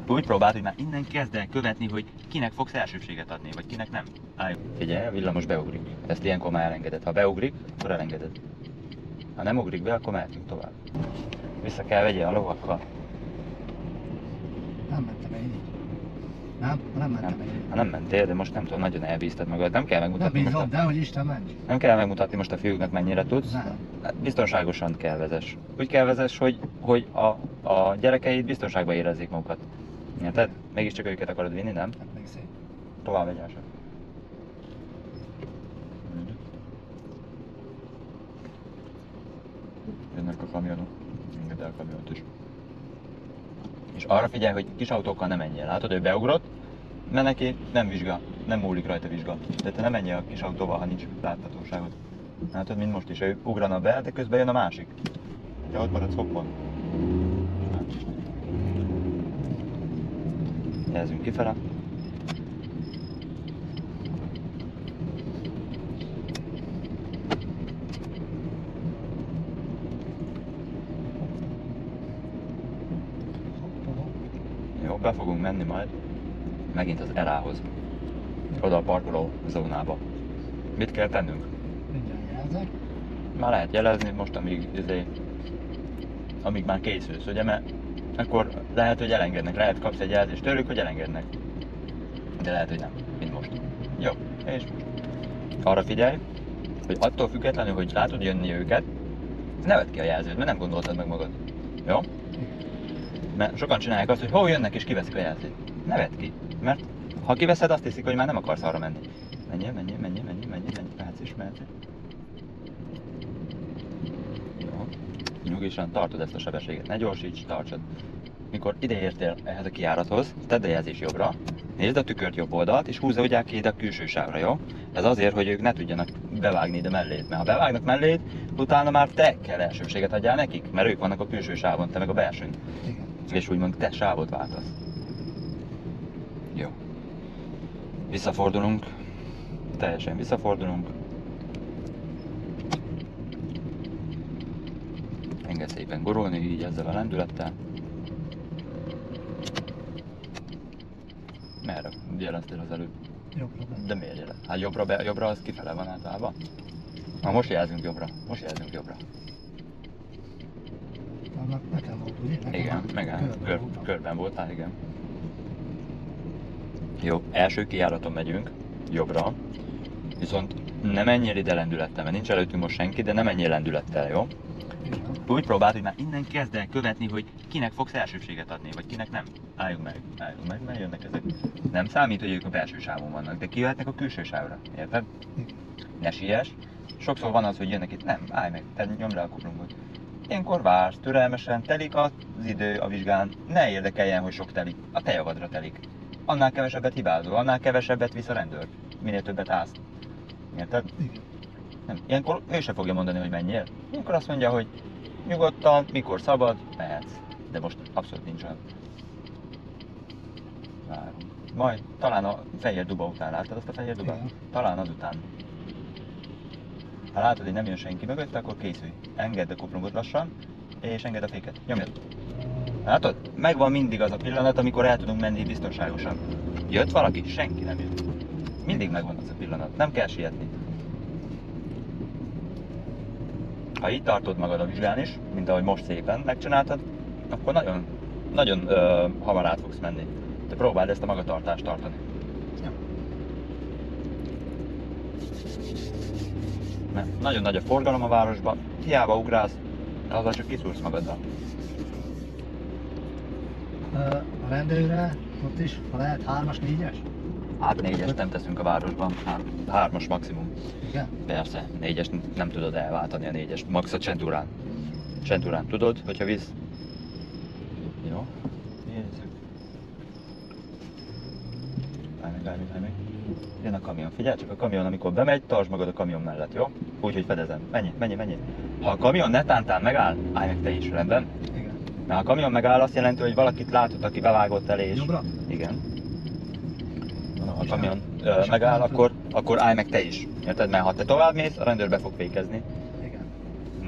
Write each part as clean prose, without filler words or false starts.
Úgy próbáld, hogy már innen kezd el követni, hogy kinek fogsz elsőbséget adni, vagy kinek nem. Állj. Figyelj, a villamos beugrik. Ezt ilyenkor már elengeded. Ha beugrik, akkor elengeded. Ha nem ugrik be, akkor mehetünk tovább. Vissza kell vegyél a lovakkal. Nem mentem én így. Nem mentem én így. Ha nem mentél, de most nem tudom, nagyon elbíztad magad. Nem kell Nem megmutatni bízom, most de hogy Isten menj. Nem kell megmutatni most a fiúknak, mennyire tudsz. Nem. Hát biztonságosan kell vezess. Úgy kell vezess, hogy a gyerekeid biztonságban érezzék magukat. Érted? Mégiscsak őket akarod vinni, nem? Hát még szép. Tovább vegyása. Jönnek a kamionok. Engedd el a kamiont is. És arra figyelj, hogy kis autókkal nem menjél. Látod, ő beugrott, mert neki nem vizsga, nem múlik rajta vizsga. De te nem menjél a kis autóval, ha nincs láthatóságod. Látod, mint most is, ő ugrana be, de közben jön a másik. Ja, ott maradsz hoppon. Jelzünk kifele. Jó, be fogunk menni majd megint az elához. Oda a parkoló zónába. Mit kell tennünk? Mindjárt jelzek. Már lehet jelezni most, amíg már készülsz, ugye, mert akkor lehet, hogy elengednek, lehet kapsz egy jelzést tőlük, hogy elengednek. De lehet, hogy nem, mint most. Jó, és most. Arra figyelj, hogy attól függetlenül, hogy látod jönni őket, ne vedd ki a jelzőt, mert nem gondoltad meg magad. Jó? Mert sokan csinálják azt, hogy hol jönnek és kiveszik a jelzőt. Ne vedd ki, mert ha kiveszed, azt hiszik, hogy már nem akarsz arra menni. Menjél, mehetsz is. Jó. Nyugisan tartod ezt a sebességet, ne gyorsíts, tartsad. Mikor ideértél ehhez a kijárathoz, tedd a jelzés jobbra, nézd a tükört jobb oldalt, és húzza ugye ide a külső sávra, jó? Ez azért, hogy ők ne tudjanak bevágni ide mellét, mert ha bevágnak mellét, utána már te kell elsőbséget adjál nekik, mert ők vannak a külső sávon, te meg a belsőn. Igen. És úgymond te sávot váltasz. Jó. Visszafordulunk. Teljesen visszafordulunk. Engedd szépen gurulni, így ezzel a lendülettel. Merre jeleztél az előbb? Jobbra be. De miért jelez? Hát jobbra az kifele van általában. Na most jelzünk jobbra. Annak nekem volt, ugye? Nekem Igen, volt. megáll. Voltam. Körben voltál, igen. Jó, első kijáraton megyünk, jobbra. Viszont ne menjél ide lendülettel, mert nincs előttünk most senki, de ne menjél lendülettel, jó? Igen. Úgy próbáld, hogy már innen kezd el követni, hogy kinek fogsz elsőbséget adni, vagy kinek nem. Álljunk meg, mert jönnek ezek. Nem számít, hogy ők a belső sávon vannak, de kijöhetnek a külső sávra, érted? Igen. Ne siess. Sokszor van az, hogy jönnek itt, nem, állj meg, te nyomd le a kuplunkot. Ilyenkor vársz, türelmesen, telik az idő a vizsgán, ne érdekeljen, hogy sok telik, a te javadra telik. Annál kevesebbet hibázol, annál kevesebbet visz a rendőr, minél többet állsz. Érted? Igen. Nem. Ilyenkor ő se fogja mondani, hogy menjél. Ilyenkor azt mondja, hogy nyugodtan, mikor szabad, mehetsz. De most abszolút nincs olyan. Várunk. Majd talán a fehér duba után láttad azt a fehér dubát? Igen. Talán azután. Ha látod, hogy nem jön senki mögötte, akkor készülj. Engedd a kuplungot lassan, és engedd a féket. Nyomjad. Látod? Megvan mindig az a pillanat, amikor el tudunk menni biztonságosan. Jött valaki? Senki nem jött. Mindig megvan az a pillanat. Nem kell sietni. Ha így tartod magad a vizsgán is, mint ahogy most szépen megcsináltad, akkor nagyon hamar át fogsz menni. De próbáld ezt a magatartást tartani. Ja. Mert nagyon nagy a forgalom a városban, hiába ugrálsz, azzal csak kiszúrsz magaddal. A rendőrre ott is, ha lehet 3-as, 4-es? Hát 4-est nem teszünk a városban, 3-as maximum. Igen. Persze, 4-est nem tudod elváltani a 4-est, max a Centurán. Centurán tudod, hogyha visz. Jó, nézzük. Állj meg. Jön a kamion, figyelj csak a kamion, amikor bemegy, tartsd magad a kamion mellett, jó? Úgy, hogy fedezem. Menj. Ha a kamion netántán megáll, állj meg te is, rendben? Igen. Mert ha a kamion megáll, azt jelenti, hogy valakit látott, aki bevágott elé és... Jobbra? Igen. Ha a kamion megáll, akkor állj meg te is. Érted? Mert ha te tovább mész, a rendőr be fog fékezni. Igen.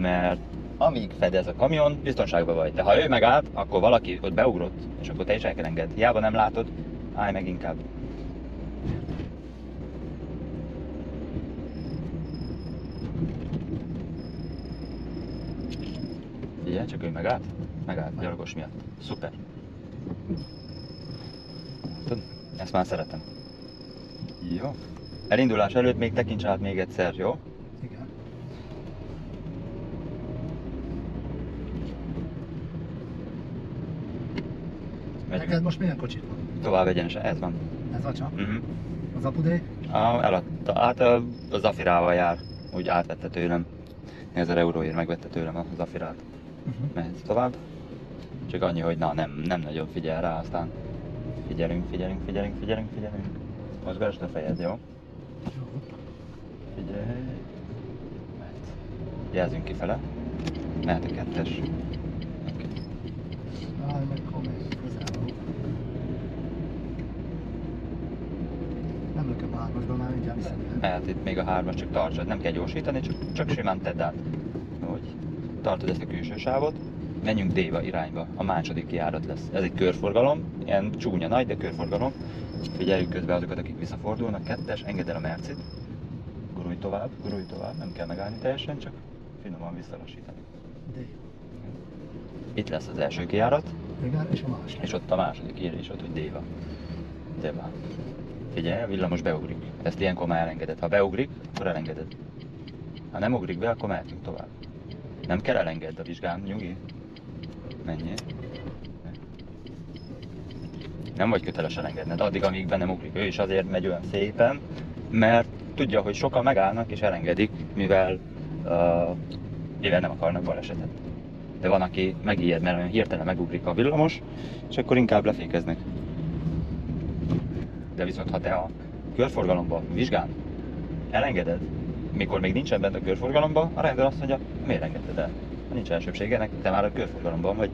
Mert amíg fedez a kamion, biztonságban vagy. De ha ő megállt, akkor valaki ott beugrott, és akkor te is el kell engedd. Hiába nem látod, állj meg inkább. Figyelj, csak ő megállt? Megállt, gyalogos miatt. Szuper. Tudod, ezt már szeretem. Jó. Elindulás előtt még tekints át még egyszer, jó? Igen. Neked most milyen kocsit van? Tovább egyenesen, ez van. Ez a csak? Uh-huh. Az apudé? Eladta. Hát a Zafirával jár, úgy átvette tőlem. 1000 euróért megvette tőlem a Zafirát. Mehetsz tovább. Csak annyi, hogy na, nem nagyon figyel rá, aztán figyelünk. Mozgasd a fejed, jó? Jó. Figyelj. Mehetsz. Jelzünk kifele. Mehet a kettes. Okay. Állj meg, komoly, közel van. Nem lököm a hármasba, már mindjárt viszem. Mehet itt még a hármas, csak tartsad. Nem kell gyorsítani, csak simán tedd át. Hogy tartod ezt a külső sávot. Menjünk Déva irányba, a második kijárat lesz. Ez egy körforgalom, ilyen csúnya nagy, de körforgalom. Figyeljük közben azokat, akik visszafordulnak. Kettes, engedd el a Mercit. Gurulj tovább, nem kell megállni teljesen, csak finoman visszalassítani. Itt lesz az első kijárat, Igen, és a másik. és ott a második, írja is ott, hogy Déva. Déva. Figyelj, a villamos beugrik. Ezt ilyenkor már elengeded. Ha beugrik, akkor elengeded. Ha nem ugrik be, akkor mehetünk tovább. Nem kell elengedd a vizsgán, nyugi. Menjél. Nem vagy köteles elengedned addig, amíg be nem ugrik. Ő is azért megy olyan szépen, mert tudja, hogy sokan megállnak és elengedik, mivel nem akarnak balesetet. De van, aki megijed, mert olyan hirtelen megugrik a villamos, és akkor inkább lefékeznek. De viszont ha te a körforgalomba, vizsgán elengeded, mikor még nincsen bent a körforgalomba, a rendőr azt mondja, miért engedted el? Ha nincs elsőbségenek, te már a körforgalomban vagy.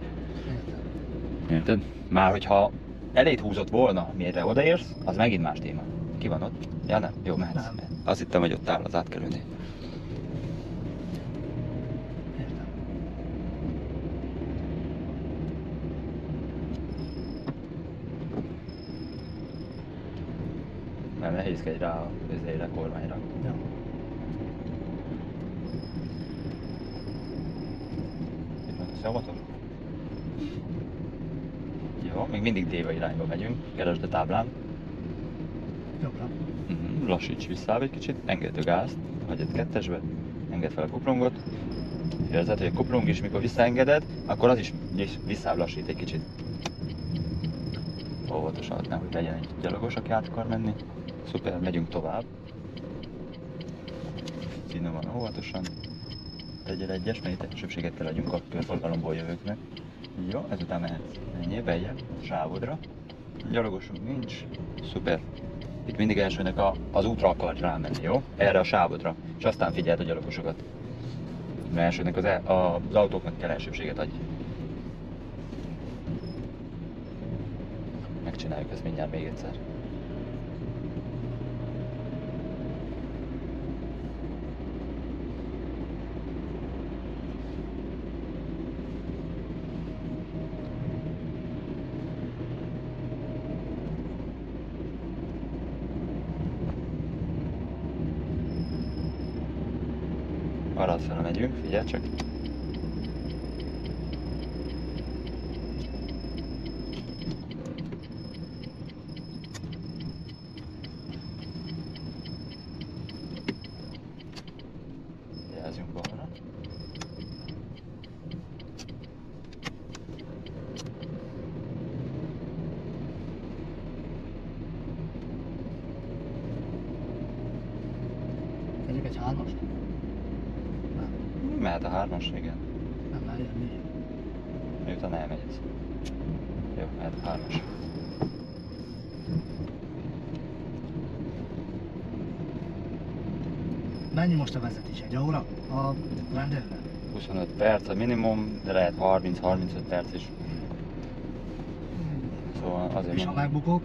Érted? Már hogyha elét húzott volna, mire odaérsz, az megint más téma. Ki van ott? Ja nem? Jó, mehetsz. Nem. Azt hittem, hogy ott áll az átkelőnél. Értem. Mert nehézkedj rá a közére, kormányra. Jó. Itt van a szavatok? Jó, még mindig Déva irányba megyünk, keresd a táblán. Jobbra. Lassíts vissza egy kicsit, engedd a gázt, hagyjad kettesbe, engedd fel a kuprongot. Érzed, hogy a kuprong is, mikor visszaengeded, akkor az is visszább lassít egy kicsit. Óvatosan, nehogy legyen egy gyalogos, aki át akar menni. Szuper, megyünk tovább. Finoman, óvatosan. Tegyél egyes, mert itt elsőbséget adjunk a körforgalomból jövőknek. Jó, ezután mehetsz. Menjél beljebb, sávodra. Gyalogosunk nincs. Szuper. Itt mindig elsőnek az útra akar rámenni, jó? Erre a sávodra. És aztán figyeld a gyalogosokat. Mert elsőnek az autóknak kell elsőbséget adni. Megcsináljuk ezt mindjárt még egyszer. Arradfele megyünk, figyelj csak. Jelzünk balra. Tegyük egy hármast? Mehet a hármas, igen. Nem, már ilyen négy. Miután elmegy ez. Jó, mehet a hármas. Mennyi most a vezetés? Egy óra? A rendőrre? 25 perc a minimum, de lehet 30-35 perc is. Szóval azért És ha mondom, megbukok?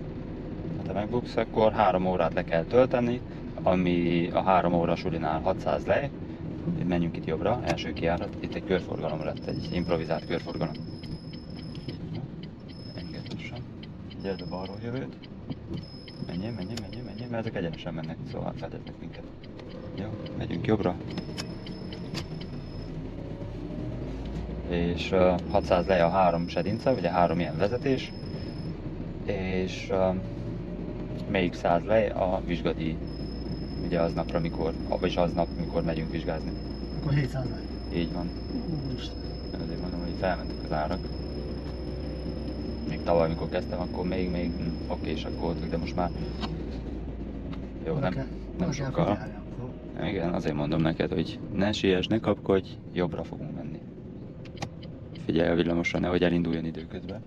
ha te megbuksz, akkor 3 órát le kell tölteni, ami a 3 óra sulinál 600 lej, Menjünk itt jobbra, első kijárat. Itt egy körforgalom lett, egy improvizált körforgalom. Engedd lassan. Figyeld a balról jövőt. Menjél, mert ezek egyenesen mennek, szóval fedeznek minket. Jó, megyünk jobbra. És 600 lej a 3 sedince, ugye 3 ilyen vezetés. És még 100 lej a vizsgadíj. Ugye aznapra, vagyis aznap, mikor megyünk vizsgázni. Akkor 700 lej. Így van. Úristen. Azért mondom, hogy felmentek az árak. Még tavaly, amikor kezdtem, akkor még okésak voltak, de most már jó, nem sokkal. Igen, azért mondom neked, hogy ne siess, ne kapkodj, jobbra fogunk menni. Figyelj a villamosra, nehogy elinduljon időközben.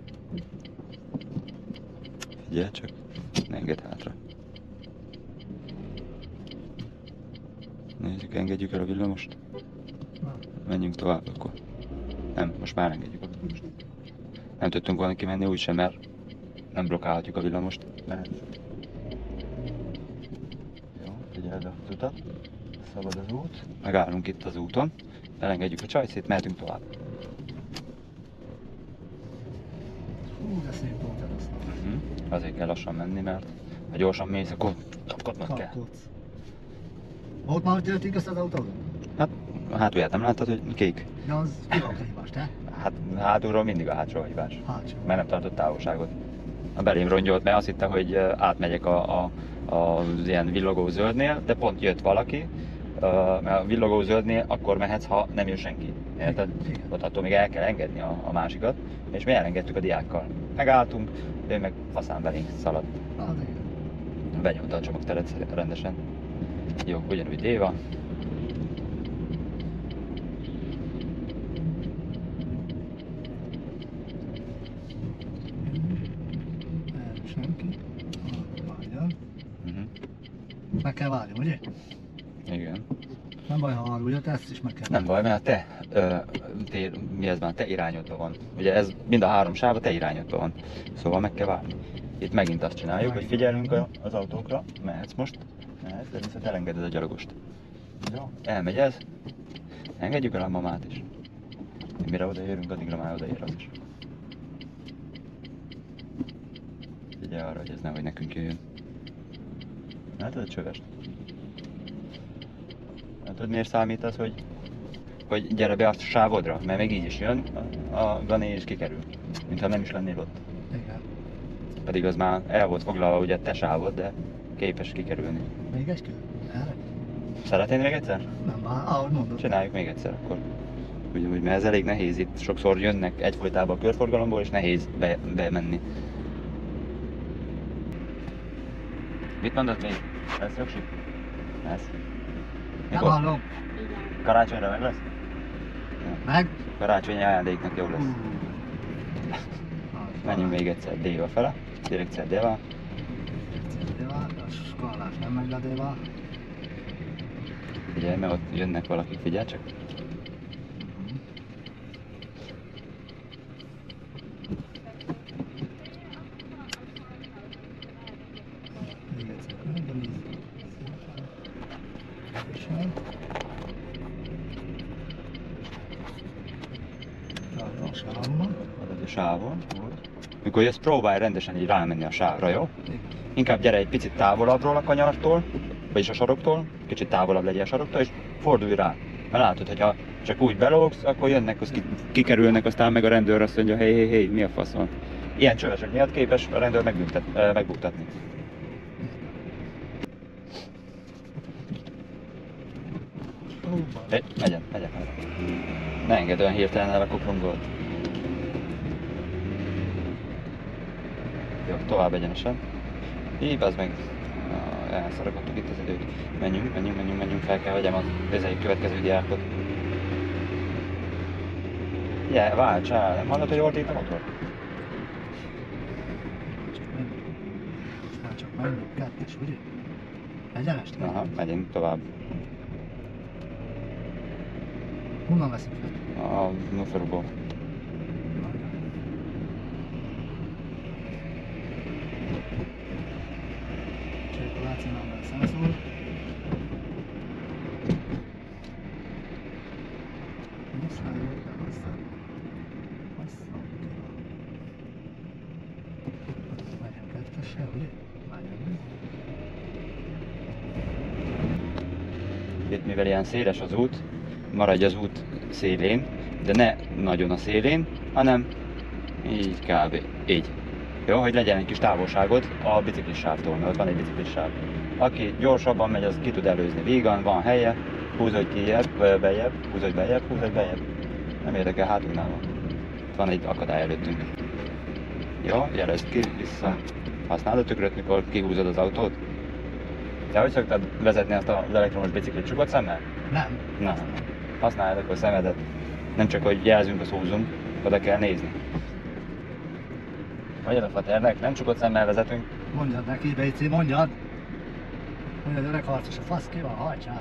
Figyelj csak, ne engedd hátra. Nézzük, engedjük el a villamost. Menjünk tovább akkor. Nem, most már engedjük a villamost. Nem tudtunk volna kimenni úgysem, mert nem blokkálhatjuk a villamost. Mehet. Jó, figyeld az utat. Szabad az út. Megállunk itt az úton. Elengedjük a csajszét, mehetünk tovább. Hú, de szép volt ez aztán. Azért kell lassan menni, mert ha gyorsan mész, akkor kapkodnod kell. Kapkodsz. Volt már, hogy töltik ezt az autót? Hát, a hátulját nem láttad, hogy kék? De az ki volt a hibás, te? Hát hátulról mindig a hátsó a hibás. Hátsó. Mert nem tartott távolságot. A belém rongyolt, mert azt hitte, hogy átmegyek az ilyen villogó zöldnél, de pont jött valaki, mert a villogó zöldnél akkor mehetsz, ha nem jön senki. Érted? Igen. Ott attól még el kell engedni a másikat, és mi elengedtük a diákkal. Megálltunk, ő meg faszán belénk szaladt. Az igen. Benyomta a csomagteret rendesen. Jó, ugyanúgy Déva. Senki. Várjál. Uh-huh. Meg kell várni, ugye? Igen. Nem baj, ha arról jött, ezt is meg kell. Nem baj, mert te irányodban van. Ugye ez mind a 3 sáv a te irányodban van. Szóval meg kell várni. Itt megint azt csináljuk, hogy figyelünk az autókra. Mehetsz most. Mehetsz, de viszont elengeded a gyalogost. Jó, elmegy ez. Engedjük el a mamát is. Mire odaérünk, addigra már odaér az is. Figyelj arra, hogy ez nehogy nekünk jöjjön. Látod a csövest? Tudod, miért számítasz, hogy gyere be a sávodra? Mert még így is jön a Gané és kikerül. Mintha nem is lennél ott. Igen. Pedig az már el volt foglalva ugye te sávod, de képes kikerülni. Még egy kör? Erre? Szeretnéd még egyszer? Nem, már ahogy mondod. Csináljuk még egyszer akkor. Ugyanúgy, mert ez elég nehéz itt. Sokszor jönnek egyfolytában a körforgalomból és nehéz bemenni. Mit mondod még? Lesz jogsi? Lesz. Nem hallom. Karácsonyra meg lesz? Meg? Karácsonyi ajándéknak jó lesz. Az Menjünk még egyszer Déva fele. Direkció Déva. Déva, a skálás nem megy le Déva. Figyelj, mert ott jönnek valakik, figyelj csak. Még egyszer megnézzük. Szépen. Tartom a sávban. Adod a sávon. Mikor jössz, próbálj rendesen így rámenni a sávra, jó? Inkább gyere egy picit távolabbról a kanyartól, vagyis a saroktól, kicsit távolabb legyél a saroktól, és fordulj rá. Mert látod, hogyha csak úgy belógsz, akkor jönnek, az kikerülnek, aztán meg a rendőr azt mondja, hé, mi a fasz van. Ilyen csövesek miatt képes a rendőr megbuktatni. Megyen. Ne engedd olyan hirtelen el a kuprongolt. Jó, tovább egyenesen. Így, az meg. Elszarakadtuk itt az időt. Menjünk, fel kell vegyem a következő diákot. Ugye, váltsál, nem hallod, hogy ordít a motor? Csak menjünk, kettes, ugye? Egyenest? Aha, megyünk tovább. Honnan veszik fel? A Nuferból. Semmi. Már jön. Itt mivel ilyen széles az út, maradj az út szélén, de ne nagyon a szélén, hanem így kb. Így. Jó, hogy legyen egy kis távolságod a biciklisávtól, mert ott van egy biciklisáv. Aki gyorsabban megy, az ki tud előzni. Vígan, van helye, húzódj bejebb, húzódj bejebb. Nem érdekel, hátunknál van. Itt van egy akadály előttünk. Jó, jelezd ki, vissza. Használod a tükröt, mikor kihúzod az autót? Te hogy szoktad vezetni azt az elektromos biciklit? Csukott szemmel? Nem. Na, használd akkor a szemedet. Nem csak, hogy jelzünk, azt húzunk, oda kell nézni. Mondjad a faternek, nem csukott szemmel vezetünk. Mondjad neki, Béci, mondjad. Mondjad, öreg harcos, a fasz ki van, hajtsál.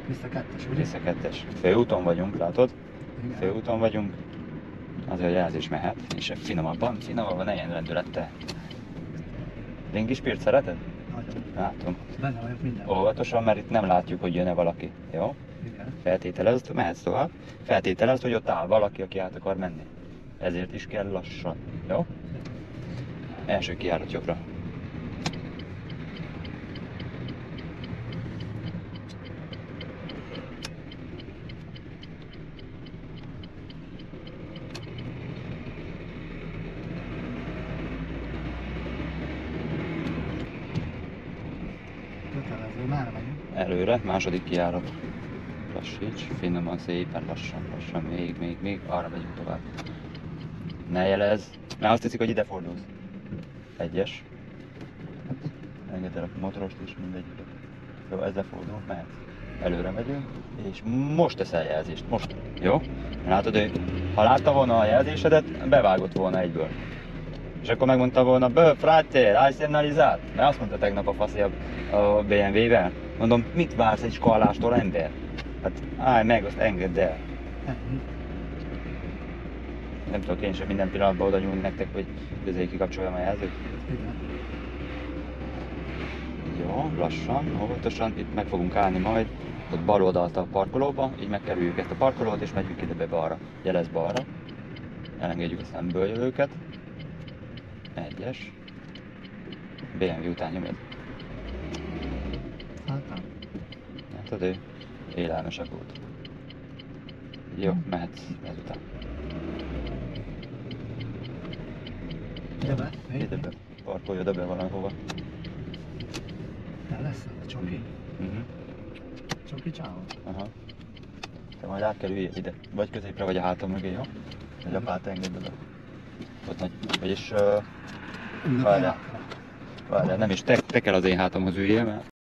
Vissza kettes, ugye? Vissza kettes. Főúton vagyunk, látod? Igen. Főúton vagyunk. Azért a jelzés mehet, és finomabban ne ilyen rendülettel. Ringispírt szereted? Nagyon. Látom. Benne vagyok minden. Óvatosan, mert itt nem látjuk, hogy jön-e valaki. Jó? Igen. Feltételezd, mehetsz tovább. Feltételezd, hogy ott áll valaki, aki át akar menni. Ezért is kell lassan. Jó? Első kijárat jobbra. Kötelező, már megyünk. Előre, második kijárat. Lassíts, finoman, szépen, lassan, még, arra megyünk tovább. Ne jelezz, mert azt hiszik, hogy ide fordulsz. Egyes. Engedd el a motorost is, mindegyiket. Jó, ezzel fordulunk, mehetsz. Előre megyünk, és most teszel jelzést, most. Jó? Látod, hogy ha látta volna a jelzésedet, bevágott volna egyből. És akkor megmondta volna, bő, frate, hai segnalizat. Mert azt mondta tegnap a faszi a BMW-vel. Mondom, mit vársz egy skalástól, ember? Hát állj meg, azt engedd el. Ennyi. Nem tudok én sem minden pillanatban oda nyúlni nektek, hogy közé kikapcsoljam a jelzőt. Igen. Jó, lassan, óvatosan, itt meg fogunk állni majd, ott bal oldalt a parkolóba, így megkerüljük ezt a parkolót és megyünk ide be balra. Jelez balra. Elengedjük a szemből jövőket. Egyes. BMW után nyomod. Hát nem. Látod, ő élelmesek volt. Jó, mehetsz ezután. Ide be. Ide be. Parkolj oda be valahova. El lesz a csoki. Csoki csáva. Aha. Te majd átkerülj ide. Vagy középre, vagy a hátam mögé, jó? Vagy apát engedd oda. Ott nagy. Vagyis... Várjál, nem is te kell az én hátamhoz üljél, mert